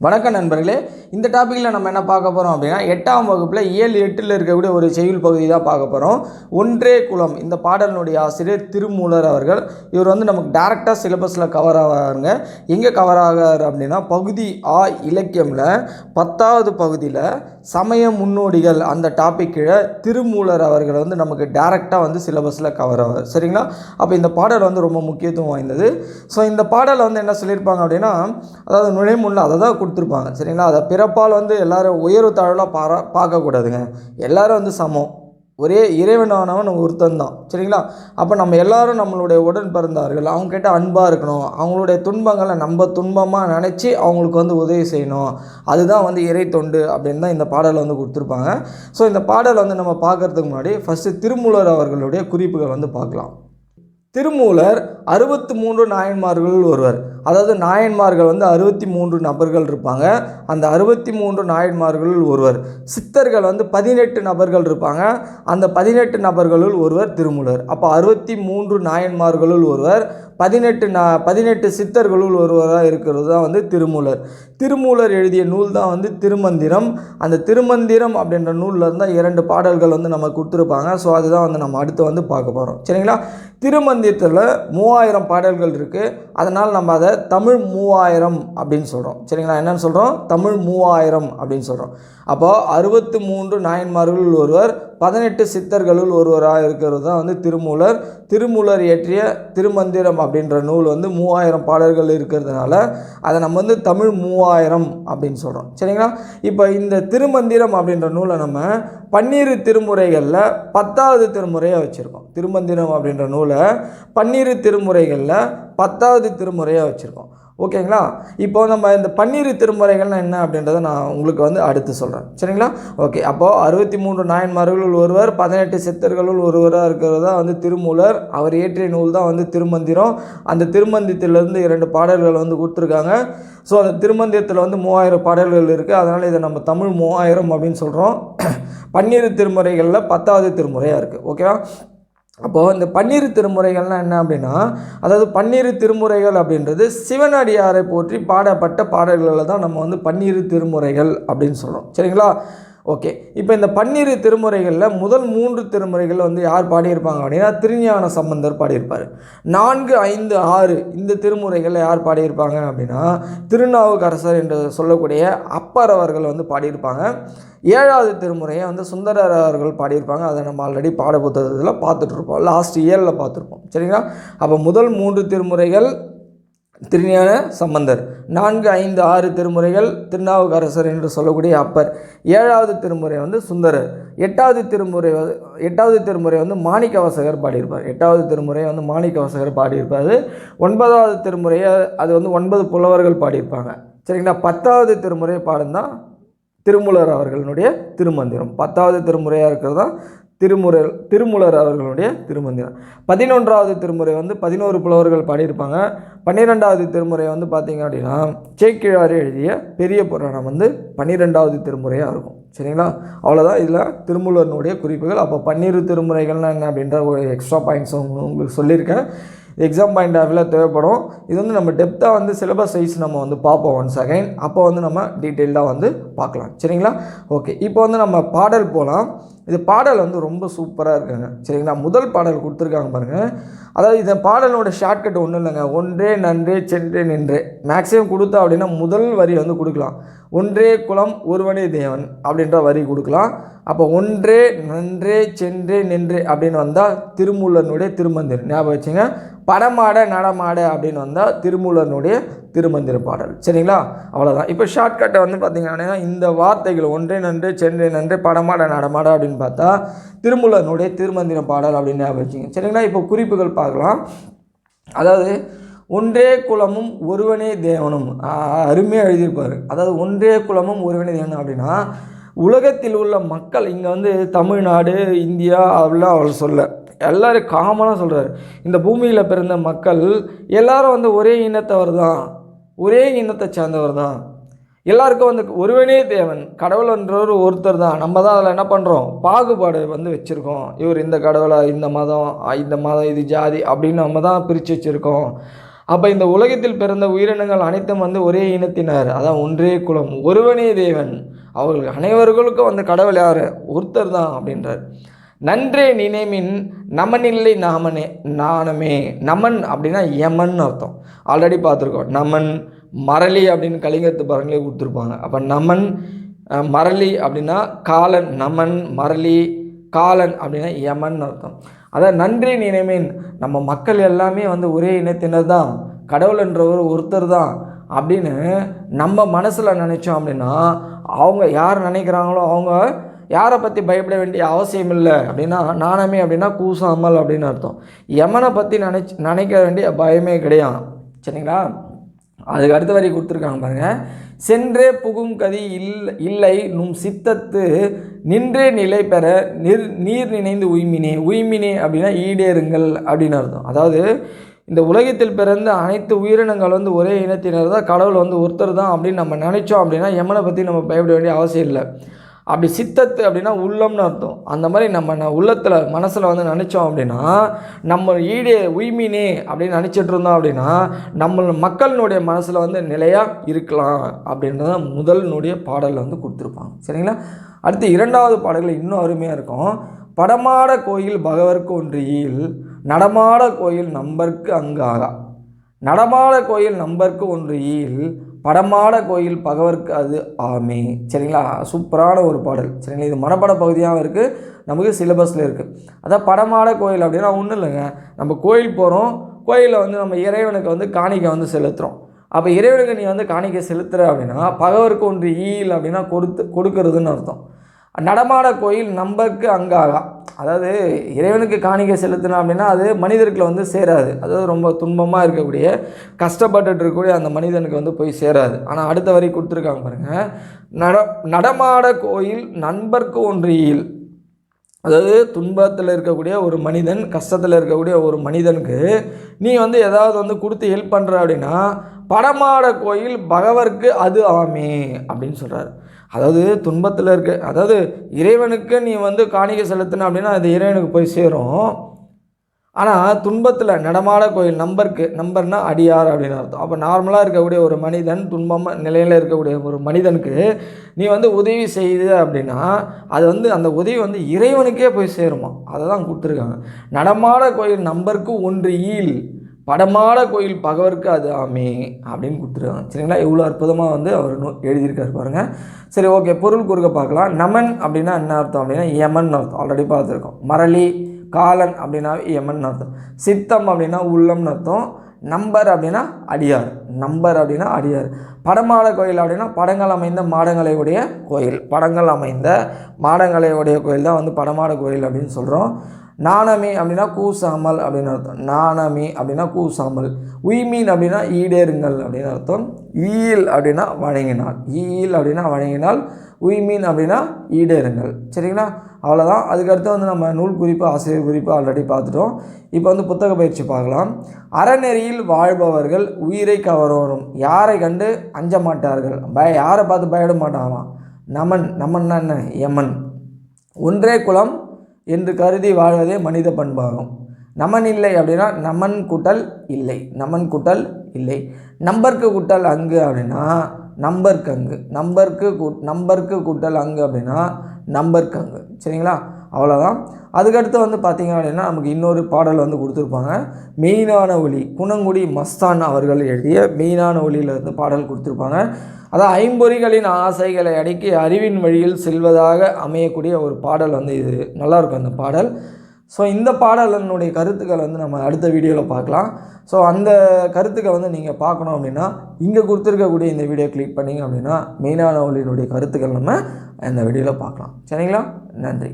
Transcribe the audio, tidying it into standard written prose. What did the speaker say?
வணக்கம் நண்பர்களே. இந்த டாப்பிக்கில் நம்ம என்ன பார்க்க போகிறோம் அப்படின்னா 8ஆம் வகுப்பில் 7-8 இருக்கக்கூடிய ஒரு செய்யுள் பகுதி தான் பார்க்க போகிறோம். ஒன்றே குலம் இந்த பாடலினுடைய ஆசிரியர் திருமூலர் அவர்கள். இவர் நமக்கு டேரெக்டாக சிலபஸில் கவர் ஆகாருங்க. எங்கே கவர் ஆகாரு அப்படின்னா பகுதி ஆ இலக்கியமில் 10வது பகுதியில் சமய முன்னோடிகள் அந்த டாபிக் கீழே திருமூலர் அவர்கள் நமக்கு டேரெக்டாக சிலபஸில் கவர் ஆகார். சரிங்களா? அப்போ இந்த பாடல் ரொம்ப முக்கியத்துவம் வாய்ந்தது. ஸோ இந்த பாடல் என்ன சொல்லியிருப்பாங்க அப்படின்னா, அதாவது நுழைமுள்ள அதை தான் கொடுத்துருப்பாங்க. சரிங்களா? அதை பிறப்பால் எல்லோரும் உயர்வு தாழ்வாக பார்க்கக்கூடாதுங்க. எல்லோரும் சமம், ஒரே இறைவனானவன் ஒருத்தன் தான். சரிங்களா? அப்போ நம்ம எல்லோரும் நம்மளுடைய உடன் பிறந்தார்கள், அவங்ககிட்ட அன்பாக இருக்கணும், அவங்களுடைய துன்பங்களை நம்ம துன்பமாக நினச்சி அவங்களுக்கு உதவி செய்யணும். அதுதான் இறை தொண்டு அப்படின்னு தான் இந்த பாடலை கொடுத்துருப்பாங்க. ஸோ இந்த பாடலை நம்ம பார்க்குறதுக்கு முன்னாடி ஃபஸ்ட்டு திருமூலர் அவர்களுடைய குறிப்புகள் பார்க்கலாம். திருமூலர் 63 நாயன்மார்களுள் ஒருவர். அதாவது நாயன்மார்கள் 63 நபர்கள் இருப்பாங்க. அந்த 63 நாயன்மார்களுள் ஒருவர். சித்தர்கள் 18 நபர்கள் இருப்பாங்க. அந்த 18 நபர்களுள் ஒருவர் திருமூலர். அப்போ 63 நாயன்மார்களுள் ஒருவர், 18 சித்தர்களுள் ஒருவராக இருக்கிறது தான் திருமூலர். திருமூலர் எழுதிய நூல் தான் திருமந்திரம். அந்த திருமந்திரம் அப்படின்ற நூலில் இருந்தால் 2 பாடல்கள் நம்ம கொடுத்துருப்பாங்க. ஸோ அதுதான் நம்ம அடுத்து பார்க்க போகிறோம். சரிங்களா? திருமந்திரத்தில் 3000 பாடல்கள் இருக்குது. அதனால் நம்ம அதை தமிழ் 3000 அப்படின்னு சொல்கிறோம். சரிங்களா? என்னென்னு சொல்கிறோம்? தமிழ் 3000 அப்படின்னு சொல்கிறோம். அப்போது 63 நாயன்மார்களுள் ஒருவர், 18 சித்தர்களுள் ஒருவராக இருக்கிறது தான் திருமூலர். திருமூலர் இயற்றிய திருமந்திரம் அப்படின்ற நூல் 3000 பாடல்கள் இருக்கிறதுனால அதை நம்ம தமிழ் 3000 அப்படின்னு சொல்கிறோம். சரிங்களா? இப்போ இந்த திருமந்திரம் அப்படின்ற நூலை நம்ம 12 திருமுறைகளில் 10வது திருமுறையாக வச்சுருக்கோம். திருமந்திரம் அப்படின்ற நூலை 12 திருமுறைகளில் 10வது திருமுறையாக வச்சுருக்கோம். ஓகேங்களா? இப்போ நம்ம இந்த 12 திருமுறைகள்னால் என்ன அப்படின்றத நான் உங்களுக்கு அடுத்து சொல்கிறேன். சரிங்களா? ஓகே. அப்போது 63 நாயன்மார்களுள் ஒருவர், 18 சித்தர்களுள் ஒருவராக இருக்கிறதா திருமூலர். அவர் இயற்றிய நூல் தான் திருமந்திரம். அந்த திருமந்திரத்திலிருந்து 2 பாடல்கள் கொடுத்துருக்காங்க. ஸோ அந்த திருமந்திரத்தில் 3000 பாடல்கள் இருக்குது. அதனால் இதை நம்ம தமிழ் 3000 அப்படின்னு சொல்கிறோம். 12 திருமுறைகளில் 10வது திருமுறையாக இருக்குது. ஓகேவா? அப்போது இந்த 12 திருமுறைகள்னால் என்ன அப்படின்னா, அதாவது 12 திருமுறைகள் அப்படின்றது சிவனடியாரை போற்றி பாடப்பட்ட பாடல்களில் தான் நம்ம 12 திருமுறைகள் அப்படின்னு சொல்கிறோம். சரிங்களா? ஓகே. இப்போ இந்த 12 திருமுறைகளில் முதல் 3 திருமுறைகள் யார் பாடியிருப்பாங்க அப்படின்னா திருஞான சம்பந்தர் பாடியிருப்பார். 4, 5, 6 இந்த திருமுறைகளில் யார் பாடியிருப்பாங்க அப்படின்னா திருநாவுக்கரசர் என்று சொல்லக்கூடிய அப்பர் அவர்கள் பாடியிருப்பாங்க. 7வது திருமுறையை சுந்தரர் அவர்கள் பாடியிருப்பாங்க. அதை நம்ம ஆல்ரெடி பாட புத்தகத்தில் பார்த்துட்ருப்போம், லாஸ்ட் இயரில் பார்த்துருப்போம். சரிங்களா? அப்போ முதல் 3 திருமுறைகள் திருஞான சம்பந்தர், 4, 5, 6 திருமுறைகள் திருநாவுக்கரசர் என்று சொல்லக்கூடிய அப்பர், 7வது திருமுறை சுந்தரர், 8வது திருமுறை மாணிக்கவாசகர் பாடியிருப்பார். 8வது திருமுறை மாணிக்கவாசகர் பாடியிருப்பார். 9வது திருமுறையை அது 9 புலவர்கள் பாடியிருப்பாங்க. சரிங்களா? 10வது திருமுறை பாடுந்தான் திருமூலர் அவர்களுடைய திருமந்திரம். 10வது திருமுறையாக இருக்கிறது தான் திருமூலர் அவர்களுடைய திருமந்திரம். 11வது திருமுறை 11 புலவர்கள் பாடியிருப்பாங்க. 12வது திருமுறை பார்த்திங்க அப்படின்னா சேக்கிழார் எழுதிய பெரிய புராணம் 12வது திருமுறையாக இருக்கும். சரிங்களா? அவ்வளோதான் இதில் திருமூலனுடைய குறிப்புகள். அப்போ 12 திருமுறைகள்னால் என்ன அப்படின்ற ஒரு எக்ஸ்ட்ரா பாயிண்ட்ஸ் உங்களுக்கு சொல்லியிருக்கேன். எக்ஸாம் பாயிண்ட் ஆஃபில் தேவைப்படும். இது நம்ம டெப்த்தாக சிலபஸ் வைஸ் நம்ம பார்ப்போம் ஒன்ஸ் அகைன். அப்போ நம்ம டீட்டெயில்டாக பார்க்கலாம். சரிங்களா? ஓகே. இப்போ நம்ம பாடல் போகலாம். இது பாடல் ரொம்ப சூப்பராக இருக்குங்க. சரிங்களா? முதல் பாடல் கொடுத்துருக்காங்க பாருங்கள். அதாவது இந்த பாடலோட ஷார்ட்கட் ஒன்றும் இல்லைங்க. ஒன்றே நன்றே சென்றே நின்றே மேக்ஸிமம் கொடுத்தா அப்படின்னா முதல் வரி கொடுக்கலாம். ஒன்றே குலம் ஒருவனே தேவன் அப்படின்ற வரி கொடுக்கலாம். அப்போ ஒன்றே நன்றே சென்றே நின்றே அப்படின்னு வந்தால் திருமூலனுடைய திருமந்திரம் ஞாபகம் வச்சுங்க. படமாட நடமாட அப்படின்னு வந்தால் திருமூலனுடைய திருமந்திர பாடல். சரிங்களா? அவ்வளோதான். இப்போ ஷார்ட்கட்டை பார்த்திங்க அப்படின்னா இந்த வார்த்தைகள் ஒன்றே நன்றே சென்றே நன்றே படமாட நடமாட அப்படின்னு பார்த்தா திருமூலனுடைய திருமந்திர பாடல் அப்படின்னு ஞாபகம் வச்சுங்க. சரிங்களா? இப்போ குறிப்புகள் பார்க்கலாம். அதாவது ஒன்றே குலமும் ஒருவனே தேவனும் அருமையாக எழுதியிருப்பார். அதாவது ஒன்றே குலமும் ஒருவனே தேவனும் அப்படின்னா உலகத்தில் உள்ள மக்கள் இங்கே தமிழ்நாடு இந்தியா அப்படிலாம் அவர் சொல்ல எல்லோரும் காமனாக சொல்கிறார். இந்த பூமியில் பிறந்த மக்கள் எல்லோரும் ஒரே இனத்தவர் தான், ஒரே இனத்தை சேர்ந்தவர் தான். எல்லாருக்கும் ஒருவனே தேவன், கடவுள்ன்றவர் ஒருத்தர் தான். நம்ம தான் அதில் என்ன பண்ணுறோம், பாகுபாடு வச்சுருக்கோம். இவர் இந்த கடவுளை, இந்த மதம் இது ஜாதி அப்படின்னு நம்ம தான் பிரித்து வச்சுருக்கோம். அப்போ இந்த உலகத்தில் பிறந்த உயிரினங்கள் அனைத்தும் வந்து ஒரே இனத்தினர், அதான் ஒன்றே குலம், ஒருவனே தேவன், அவர்கள் அனைவர்களுக்கும் வந்து கடவுள் யார், ஒருத்தர் தான் அப்படின்றார். நன்றே நினைமின் நமனில்லை நாமனே நாணமே. நமன் அப்படின்னா யமன் அர்த்தம், ஆல்ரெடி பார்த்துருக்கோம். நமன் மரளி அப்படின்னு கலிங்கத்து பரங்களே கொடுத்துருப்பாங்க. அப்போ நமன் மரளி அப்படின்னா காலன், நமன் மரளி காலன் அப்படின்னா யமன் அர்த்தம். அதான் நன்றி நினைமேன், நம்ம மக்கள் எல்லாமே வந்து ஒரே இனத்தினர் தான், கடவுள் என்றவர் ஒருத்தர் தான் அப்படின்னு நம்ம மனசில் நினச்சோம் அப்படின்னா, அவங்க யார் நினைக்கிறாங்களோ அவங்க யாரை பற்றி பயப்பட வேண்டிய அவசியம் இல்லை. அப்படின்னா நாணமே அப்படின்னா கூசாமல் அப்படின்னு அர்த்தம். யமனை பற்றி நினைக்க வேண்டிய பயமே கிடையாது. சரிங்களா? அதுக்கு அடுத்த வரி கொடுத்துருக்காங்க பாருங்கள். சென்றே புகும் கதி இல்லை நும் சித்தத்து நின்றே நிலை பெற நீர் நினைந்து உய்மினே அப்படின்னா ஈடேறுங்கள் அப்படின்னு அர்த்தம். அதாவது இந்த உலகத்தில் பிறந்த அனைத்து உயிரினங்கள் வந்து ஒரே இனத்தினர் தான், கடவுள் வந்து ஒருத்தர் தான் அப்படின்னு நம்ம நினச்சோம் அப்படின்னா யமனை பற்றி நம்ம பயப்பட வேண்டிய அவசியம் இல்லை. அப்படி சித்தத்து அப்படின்னா உள்ளம்னு அர்த்தம். அந்த மாதிரி நம்ம உள்ளத்தில் மனசில் வந்து நினச்சோம் அப்படின்னா, நம்ம உய்மினே அப்படின்னு நினச்சிட்டு இருந்தோம் அப்படின்னா நம்ம மக்களினுடைய மனசில் வந்து நிலையாக இருக்கலாம் அப்படின்றத முதல்னுடைய பாடலில் வந்து கொடுத்துருப்பாங்க. சரிங்களா? அடுத்து இரண்டாவது பாடல்கள் இன்னும் அருமையாக இருக்கும். படமாட கோயில் பகவர்க்கு ஒன்றியில் நடமாட கோயில் நம்பர்க்கு அங்காகா. நடமாட கோயில் நம்பர்க்கு ஒன்றியில் படமாட கோயில் பகவர்க்கு அது ஆமே. சரிங்களா? சூப்பரான ஒரு பாடல். சரிங்களா? இது மனப்பாட பகுதியாகவும் இருக்குது, நமக்கு சிலபஸில் இருக்குது. அதான் படமாட கோயில் அப்படின்னா ஒன்றும் இல்லைங்க, நம்ம கோயில் போகிறோம், கோயிலில் வந்து நம்ம இறைவனுக்கு வந்து காணிக்கை வந்து செலுத்துகிறோம். அப்போ இறைவனுக்கு நீ வந்து காணிக்கை செலுத்துகிற அப்படின்னா பகவர்க்கு ஒன்று ஈல் அப்படின்னா கொடுக்கறதுன்னு அர்த்தம். நடமாட கோயில் நம்பர்க்கு அங்காகா, அதாவது இறைவனுக்கு காணிக்கை செலுத்தினா அப்படின்னா அது மனிதர்களை வந்து சேராது. அதாவது ரொம்ப துன்பமாக இருக்கக்கூடிய கஷ்டப்பட்டு இருக்கக்கூடிய அந்த மனிதனுக்கு வந்து போய் சேராது. ஆனால் அடுத்த வரி கொடுத்துருக்காங்க பாருங்கள். நடமாட கோயில் நண்பர்க்கு ஒன்றியில், அதாவது துன்பத்தில் இருக்கக்கூடிய ஒரு மனிதன், கஷ்டத்தில் இருக்கக்கூடிய ஒரு மனிதனுக்கு நீ வந்து ஏதாவது வந்து கொடுத்து ஹெல்ப் பண்ணுற அப்படின்னா படமாட கோயில் பகவர்க்கு அது ஆமே அப்படின்னு சொல்கிறார். அதாவது துன்பத்தில் இருக்க, அதாவது இறைவனுக்கு நீ வந்து காணிக்கை செலுத்தின அப்படின்னா அது இறைவனுக்கு போய் சேரும். ஆனால் துன்பத்தில் நடமாட கோயில் நம்பர்னா அடியார் அப்படின்னு அர்த்தம். அப்போ நார்மலாக இருக்கக்கூடிய ஒரு மனிதன், துன்பமாக நிலையில் இருக்கக்கூடிய ஒரு மனிதனுக்கு நீ வந்து உதவி செய்து அப்படின்னா அது வந்து அந்த உதவி வந்து இறைவனுக்கே போய் சேருமா. அதை தான் கொடுத்துருக்காங்க. நடமாட கோயில் நம்பர்க்கு ஒன்று ஈல் படமாட கோயில் பகவர்க்கு அது ஆமே அப்படின்னு கொடுத்துருக்காங்க. சரிங்களா? இவ்வளோ அற்புதமாக வந்து அவர் எழுதியிருக்காரு பாருங்கள். சரி, ஓகே, பொருள் குறுக்க பார்க்கலாம். நமன் அப்படின்னா என்ன அர்த்தம் அப்படின்னா யமன் அர்த்தம், ஆல்ரெடி பார்த்துருக்கோம். மரளி காலன் அப்படின்னா யமன் அர்த்தம். சித்தம் அப்படின்னா உள்ளம்னு அர்த்தம். நம்பர் அப்படின்னா அடியார், நம்பர் அப்படின்னா அடியார். படமாட கோயில் அப்படின்னா படங்கள் அமைந்த மாடங்களை உடைய கோயில், படங்கள் அமைந்த மாடங்களை உடைய கோயில் தான் வந்து படமாட கோயில் அப்படின்னு சொல்கிறோம். நாணமே அப்படின்னா கூசாமல் அப்படின்னு அர்த்தம். நாணமே அப்படின்னா கூசாமல். உய்மீன் அப்படின்னா ஈடேறுங்கள் அப்படின்னு அர்த்தம். ஈல் அப்படின்னா வழங்கினால், ஈல் அப்படின்னா வழங்கினால், உய்மீன் அப்படின்னா ஈடேறுங்கள். சரிங்களா? அவ்வளோதான். அதுக்கடுத்து வந்து நம்ம நூல் குறிப்பு, ஆசிரியர் குறிப்பு ஆல்ரெடி பார்த்துட்டோம். இப்போ வந்து புத்தக பயிற்சி பார்க்கலாம். அறநெறியில் வாழ்பவர்கள் உயிரை கவரும், யாரை கண்டு அஞ்ச மாட்டார்கள், யாரை பார்த்து பயப்பட மாட்டாங்களாம். நமன்னா என்ன, யமன். ஒன்றே குலம் என்று கருதி வாழ்வதே மனித பண்பாகும். நமன் இல்லை அப்படின்னா நமன் கூட்டல் இல்லை, நமன் கூட்டல் இல்லை. நம்பர்க்கு கூட்டல் அங்கு அப்படின்னா நம்பர்க்கு அங்கு, நம்பர்க்கு கூட்டல் அங்கு அப்படின்னா நம்பர்க்கு அங்கு. சரிங்களா? அவ்வளோதான். அதுக்கடுத்து வந்து பார்த்திங்க அப்படின்னா நமக்கு இன்னொரு பாடல் வந்து கொடுத்துருப்பாங்க. மெயினான ஒளி, குணங்குடி மஸ்தான் அவர்கள் எழுதிய மெயினான ஒளியில் வந்து பாடல் கொடுத்துருப்பாங்க. அதான் ஐம்பொறிகளின் ஆசைகளை அடக்கி அறிவின் வழியில் செல்வதாக அமையக்கூடிய ஒரு பாடல் வந்து இது நல்லாயிருக்கும் அந்த பாடல். ஸோ இந்த பாடலினுடைய கருத்துக்களை வந்து நம்ம அடுத்த வீடியோவில் பார்க்கலாம். ஸோ அந்த கருத்துக்களை வந்து நீங்கள் பார்க்கணும் அப்படின்னா இங்கே கொடுத்துருக்கக்கூடிய இந்த வீடியோ கிளிக் பண்ணிங்க அப்படின்னா மெயினான ஒளியினுடைய கருத்துக்கள் நம்ம இந்த வீடியோவில் பார்க்கலாம். சரிங்களா? நன்றி.